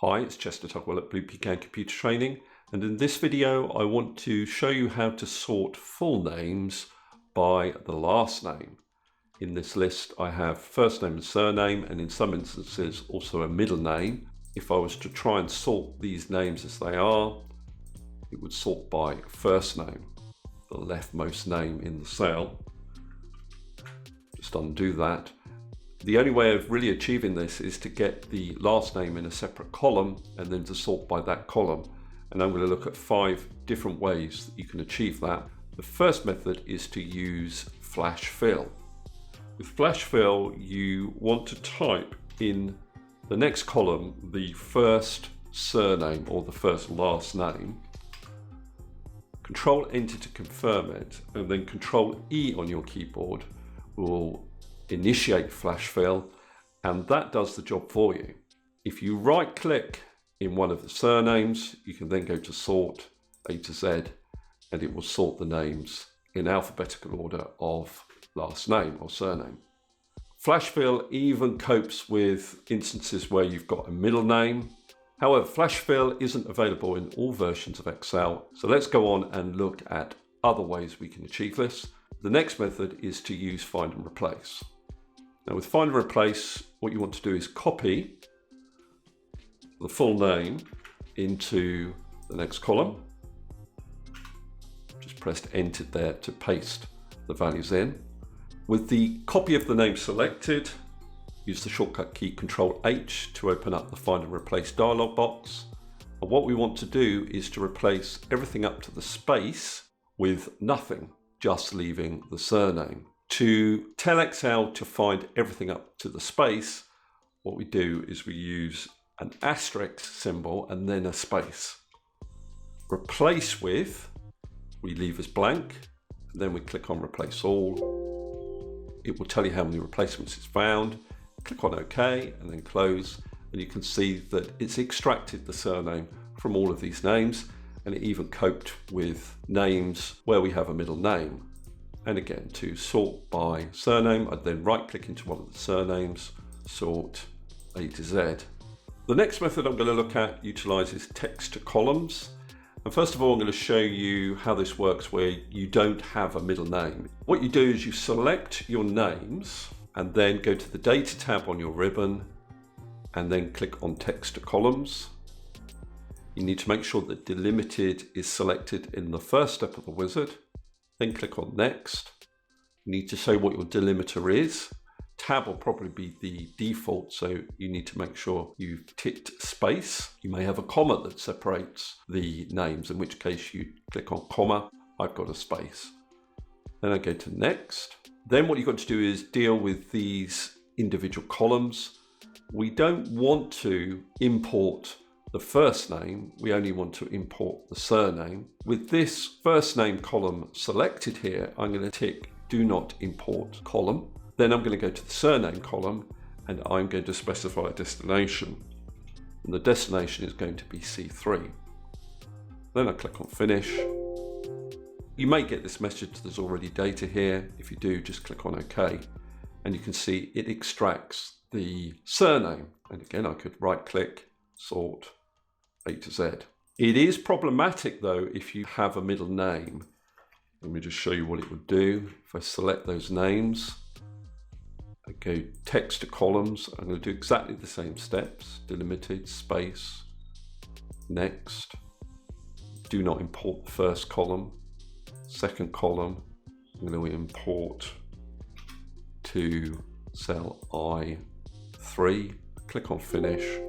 Hi, it's Chester Tugwell at Blue Pecan Computer Training, and in this video I want to show you how to sort full names by the last name. In this list I have first name and surname, and in some instances also a middle name. If I was to try and sort these names as they are, it would sort by first name, the leftmost name in the cell. Just undo that. The only way of really achieving this is to get the last name in a separate column and then to sort by that column. And I'm going to look at 5 different ways that you can achieve that. The first method is to use flash fill. With flash fill, you want to type in the next column the first surname or the first last name. Control Enter to confirm it, and then Control E on your keyboard will initiate flash fill, and that does the job for you. If you right click in one of the surnames, you can then go to sort A to Z, and it will sort the names in alphabetical order of last name or surname. Flash fill even copes with instances where you've got a middle name. However, flash fill isn't available in all versions of Excel, so let's go on and look at other ways we can achieve this. The next method is to use find and replace. Now with find and replace, what you want to do is copy the full name into the next column. Just press Enter there to paste the values in. With the copy of the name selected, use the shortcut key Control H to open up the find and replace dialog box. And what we want to do is to replace everything up to the space with nothing, just leaving the surname. To tell Excel to find everything up to the space, what we do is we use an asterisk symbol and then a space. Replace with, we leave as blank, and then we click on Replace All. It will tell you how many replacements it's found. Click on OK and then close, and you can see that it's extracted the surname from all of these names, and it even coped with names where we have a middle name. And again, to sort by surname, I'd then right click into one of the surnames, sort A to Z. The next method I'm going to look at utilizes text to columns. And first of all, I'm going to show you how this works where you don't have a middle name. What you do is you select your names and then go to the Data tab on your ribbon and then click on text to columns. You need to make sure that delimited is selected in the first step of the wizard. Then click on Next. You need to say what your delimiter is. Tab will probably be the default, so you need to make sure you've ticked space. You may have a comma that separates the names, in which case you click on comma. I've got a space. Then I go to Next. Then what you've got to do is deal with these individual columns. We don't want to import the first name, we only want to import the surname. With this first name column selected here, I'm going to tick Do Not Import column. Then I'm going to go to the surname column and I'm going to specify a destination. And the destination is going to be C3. Then I click on Finish. You may get this message, there's already data here. If you do, just click on OK. And you can see it extracts the surname. And again, I could right click, sort A to Z. It is problematic though if you have a middle name. Let me just show you what it would do. If I select those names, I go text to columns, I'm going to do exactly the same steps. Delimited, space, next. Do not import the first column. Second column, I'm going to import to cell I3. Click on Finish.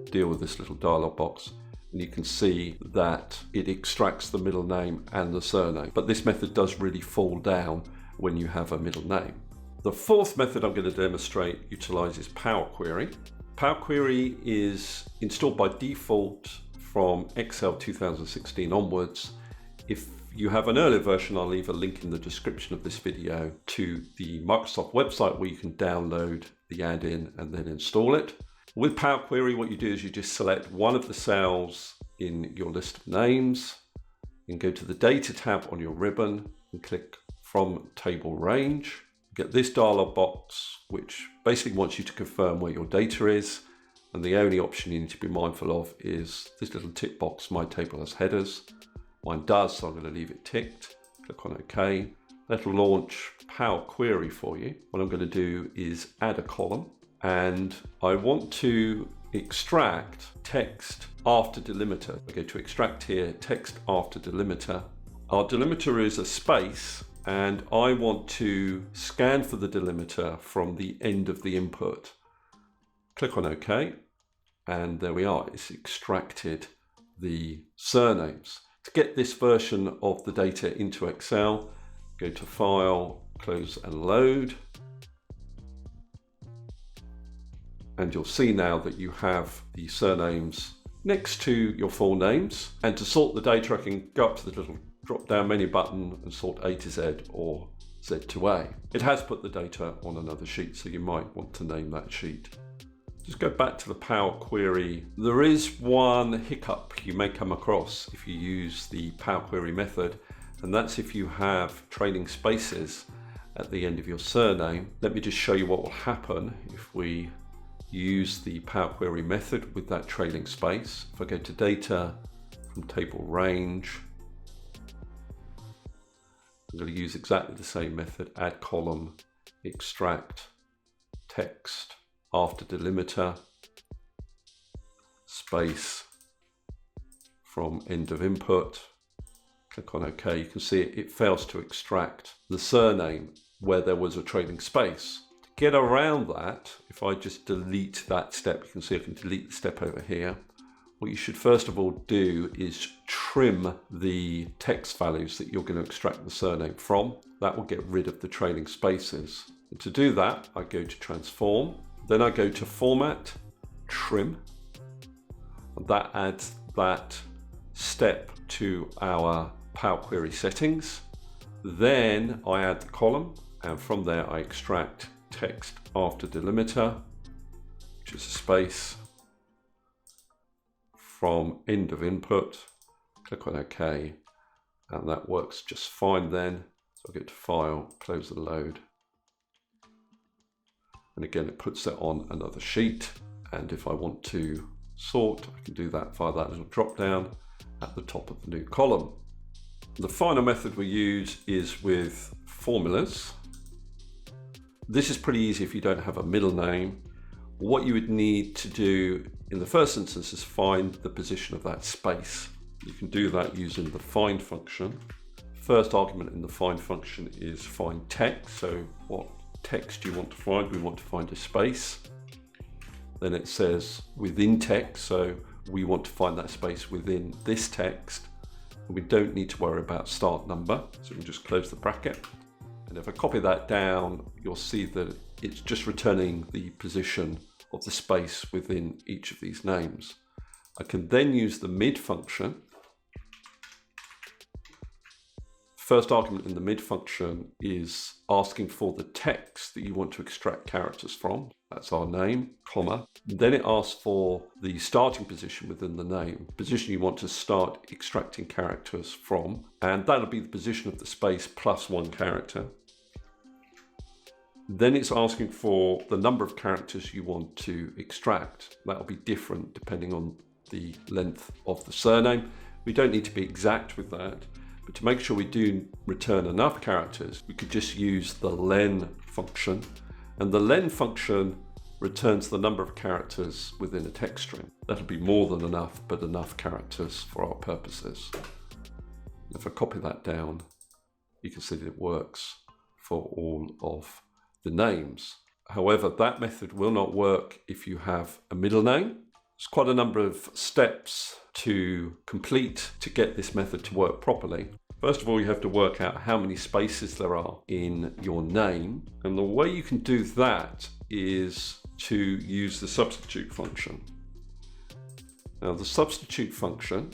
Deal with this little dialog box, and you can see that it extracts the middle name and the surname. But this method does really fall down when you have a middle name. The fourth method I'm going to demonstrate utilizes Power Query. Power Query is installed by default from Excel 2016 onwards. If you have an earlier version, I'll leave a link in the description of this video to the Microsoft website where you can download the add-in and then install it. With Power Query, what you do is you just select one of the cells in your list of names and go to the Data tab on your ribbon and click From Table Range. Get this dialog box, which basically wants you to confirm where your data is. And the only option you need to be mindful of is this little tick box, my table has headers. Mine does, so I'm going to leave it ticked. Click on OK. That'll launch Power Query for you. What I'm going to do is add a column, and I want to extract text after delimiter. I go to extract here, text after delimiter. Our delimiter is a space, and I want to scan for the delimiter from the end of the input. Click on OK, and there we are. It's extracted the surnames. To get this version of the data into Excel, go to File, Close and Load. And you'll see now that you have the surnames next to your full names. And to sort the data, I can go up to the little drop-down menu button and sort A to Z or Z to A. It has put the data on another sheet, so you might want to name that sheet. Just go back to the Power Query. There is one hiccup you may come across if you use the Power Query method, and that's if you have trailing spaces at the end of your surname. Let me just show you what will happen if we use the Power Query method with that trailing space. If I go to Data, from Table Range, I'm going to use exactly the same method, add column, extract text after delimiter, space from end of input. Click on OK. You can see it fails to extract the surname where there was a trailing space. To get around that, if I just delete that step, you can see I can delete the step over here. What you should first of all do is trim the text values that you're going to extract the surname from. That will get rid of the trailing spaces. And to do that, I go to Transform. Then I go to Format, Trim, and that adds that step to our Power Query settings. Then I add the column, and from there I extract text after delimiter, which is a space, from end of input. Click on OK, and that works just fine then. So I go to File, Close and Load. And again, it puts it on another sheet. And if I want to sort, I can do that via that little drop down at the top of the new column. The final method we use is with formulas. This is pretty easy if you don't have a middle name. What you would need to do in the first instance is find the position of that space. You can do that using the find function. First argument in the find function is find text. So what text do you want to find? We want to find a space. Then it says within text, so we want to find that space within this text. And we don't need to worry about start number, so we can just close the bracket. And if I copy that down, you'll see that it's just returning the position of the space within each of these names. I can then use the mid function. First argument in the mid function is asking for the text that you want to extract characters from. That's our name, comma. Then it asks for the starting position within the name, position you want to start extracting characters from, and that'll be the position of the space plus one character. Then it's asking for the number of characters you want to extract. That'll be different depending on the length of the surname. We don't need to be exact with that. But to make sure we do return enough characters, we could just use the len function. And the len function returns the number of characters within a text string. That'll be more than enough, but enough characters for our purposes. If I copy that down, you can see that it works for all of the names. However, that method will not work if you have a middle name. There's quite a number of steps to complete to get this method to work properly. First of all, you have to work out how many spaces there are in your name. And the way you can do that is to use the substitute function. Now, the substitute function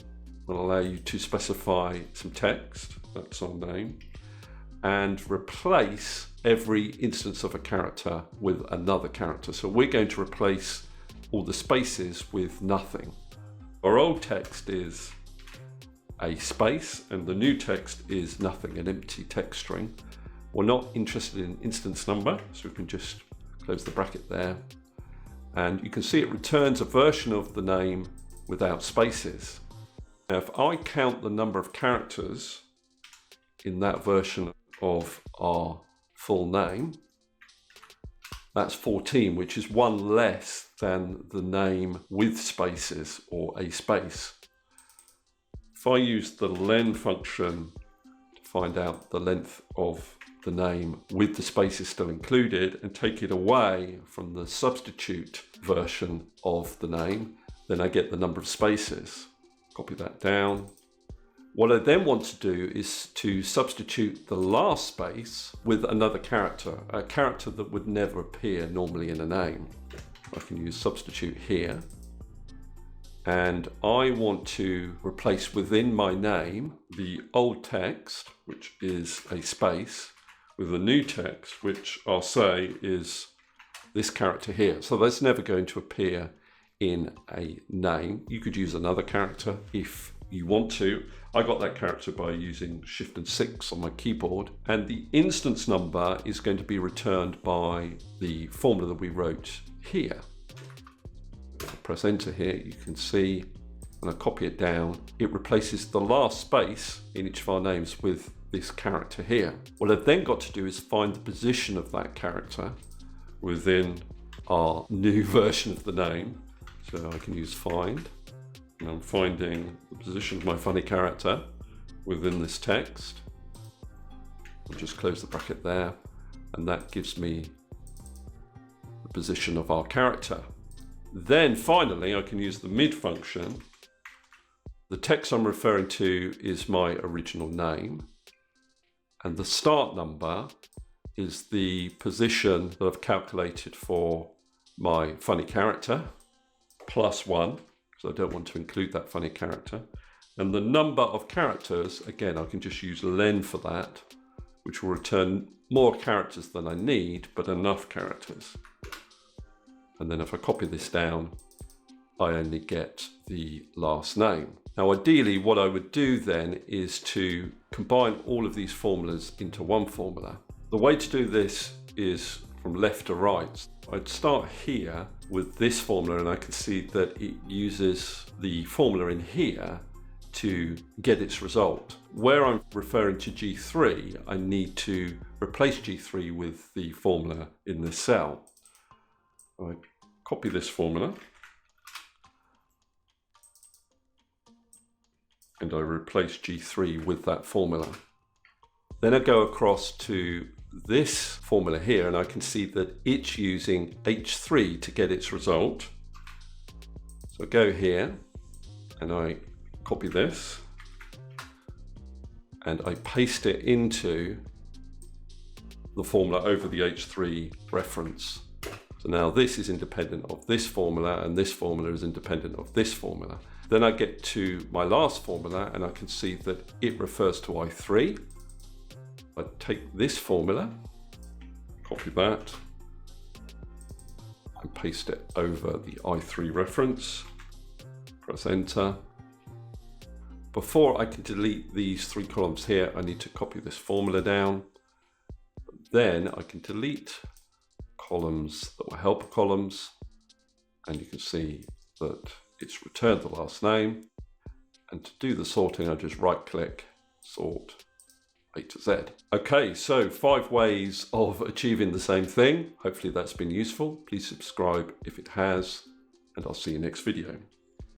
will allow you to specify some text, that's our name, and replace every instance of a character with another character. So we're going to replace all the spaces with nothing. Our old text is a space and the new text is nothing, an empty text string. We're not interested in instance number, so we can just close the bracket there. and you can see it returns a version of the name without spaces. Now, if I count the number of characters in that version of our full name, that's 14, which is one less than the name with spaces or a space. If I use the len function to find out the length of the name with the spaces still included and take it away from the substitute version of the name, then I get the number of spaces. Copy that down. What I then want to do is to substitute the last space with another character, a character that would never appear normally in a name. I can use substitute here. And I want to replace within my name the old text, which is a space, with a new text, which I'll say is this character here. So that's never going to appear in a name. You could use another character if you want to. I got that character by using Shift and 6 on my keyboard, and the instance number is going to be returned by the formula that we wrote here. If I press enter here, you can see when I copy it down, it replaces the last space in each of our names with this character here. What I've then got to do is find the position of that character within our new version of the name. So I can use find, and I'm finding the position of my funny character within this text. I'll just close the bracket there, and that gives me the position of our character. Then finally, I can use the mid function. The text I'm referring to is my original name, and the start number is the position that I've calculated for my funny character, plus 1, because I don't want to include that funny character. And the number of characters, again, I can just use len for that, which will return more characters than I need, but enough characters. And then if I copy this down, I only get the last name. Now, ideally, what I would do then is to combine all of these formulas into one formula. The way to do this is from left to right. I'd start here with this formula, and I can see that it uses the formula in here to get its result. Where I'm referring to G3, I need to replace G3 with the formula in this cell. I copy this formula, and I replace G3 with that formula. Then I go across to this formula here, and I can see that it's using H3 to get its result. So I go here and I copy this and I paste it into the formula over the H3 reference. So now this is independent of this formula, and this formula is independent of this formula. Then I get to my last formula, and I can see that it refers to I3. I take this formula, copy that, and paste it over the I3 reference. Press enter. Before I can delete these 3 columns here, I need to copy this formula down. Then I can delete columns that were helper columns, and you can see that it's returned the last name. And to do the sorting, I just right click, sort A to Z. Okay, so 5 ways of achieving the same thing. Hopefully that's been useful. Please subscribe if it has, and I'll see you next video.